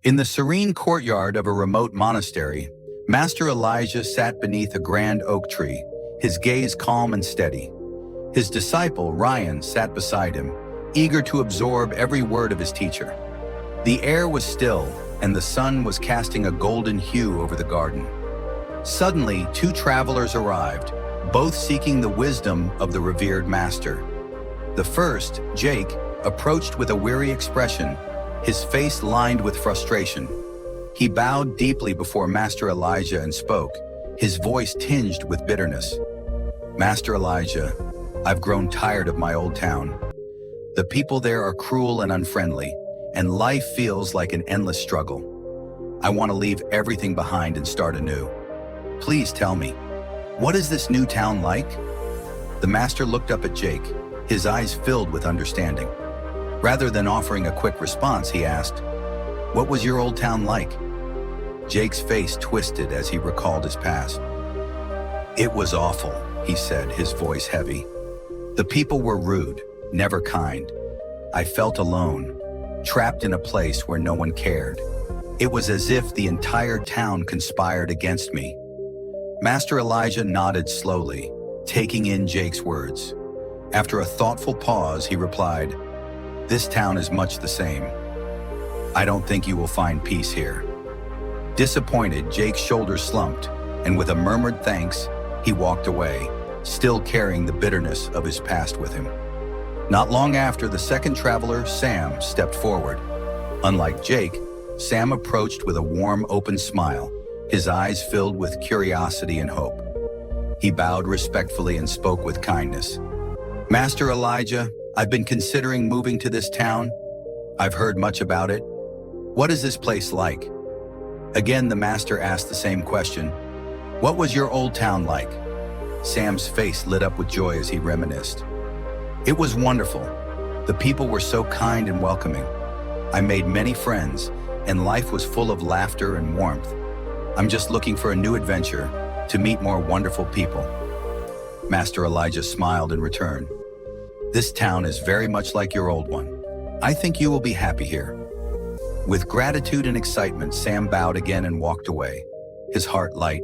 In the serene courtyard of a remote monastery, Master Elijah sat beneath a grand oak tree, his gaze calm and steady. His disciple, Ryan, sat beside him, eager to absorb every word of his teacher. The air was still, and the sun was casting a golden hue over the garden. Suddenly, two travelers arrived, both seeking the wisdom of the revered master. The first, Jake, approached with a weary expression, his face lined with frustration. He bowed deeply before Master Elijah and spoke, his voice tinged with bitterness. "Master Elijah, I've grown tired of my old town. The people there are cruel and unfriendly, and life feels like an endless struggle. I want to leave everything behind and start anew. Please tell me, what is this new town like?" The master looked up at Jake, his eyes filled with understanding. Rather than offering a quick response, he asked, "What was your old town like?" Jake's face twisted as he recalled his past. "It was awful," he said, his voice heavy. "The people were rude, never kind. I felt alone, trapped in a place where no one cared. It was as if the entire town conspired against me." Master Elijah nodded slowly, taking in Jake's words. After a thoughtful pause, he replied, "This town is much the same. I don't think you will find peace here." Disappointed, Jake's shoulders slumped, and with a murmured thanks, he walked away, still carrying the bitterness of his past with him. Not long after, the second traveler, Sam, stepped forward. Unlike Jake, Sam approached with a warm, open smile, his eyes filled with curiosity and hope. He bowed respectfully and spoke with kindness. "Master Elijah, I've been considering moving to this town. I've heard much about it. What is this place like?" Again, the master asked the same question. "What was your old town like?" Sam's face lit up with joy as he reminisced. "It was wonderful. The people were so kind and welcoming. I made many friends, and life was full of laughter and warmth. I'm just looking for a new adventure, to meet more wonderful people." Master Elijah smiled in return. "This town is very much like your old one. I think you will be happy here." With gratitude and excitement, Sam bowed again and walked away, his heart light,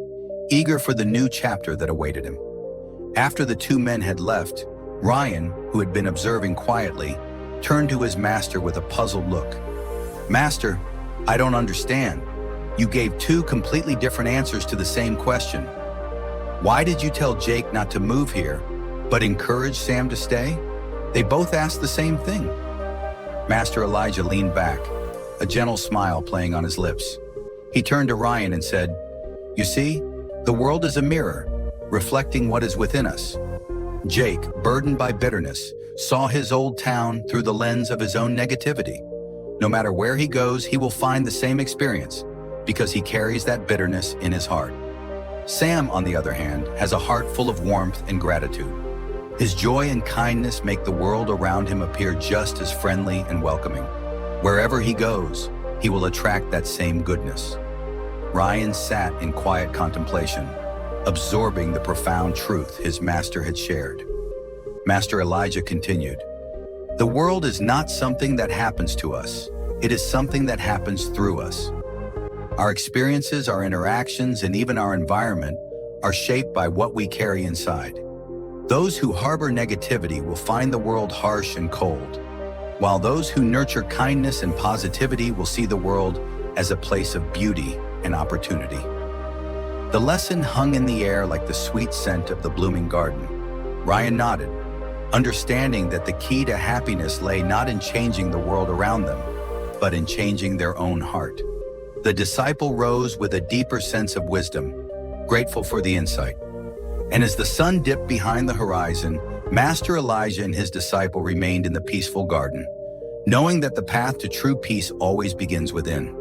eager for the new chapter that awaited him. After the two men had left, Ryan, who had been observing quietly, turned to his master with a puzzled look. "Master, I don't understand. You gave two completely different answers to the same question. Why did you tell Jake not to move here, but encourage Sam to stay? They both asked the same thing." Master Elijah leaned back, a gentle smile playing on his lips. He turned to Ryan and said, "You see, the world is a mirror, reflecting what is within us." Jake, burdened by bitterness, saw his old town through the lens of his own negativity. No matter where he goes, he will find the same experience, because he carries that bitterness in his heart. Sam, on the other hand, has a heart full of warmth and gratitude. His joy and kindness make the world around him appear just as friendly and welcoming. Wherever he goes, he will attract that same goodness. Ryan sat in quiet contemplation, absorbing the profound truth his master had shared. Master Elijah continued, "The world is not something that happens to us. It is something that happens through us. Our experiences, our interactions, and even our environment are shaped by what we carry inside. Those who harbor negativity will find the world harsh and cold, while those who nurture kindness and positivity will see the world as a place of beauty and opportunity." The lesson hung in the air like the sweet scent of the blooming garden. Ryan nodded, understanding that the key to happiness lay not in changing the world around them, but in changing their own heart. The disciple rose with a deeper sense of wisdom, grateful for the insight. And as the sun dipped behind the horizon, Master Elijah and his disciple remained in the peaceful garden, knowing that the path to true peace always begins within.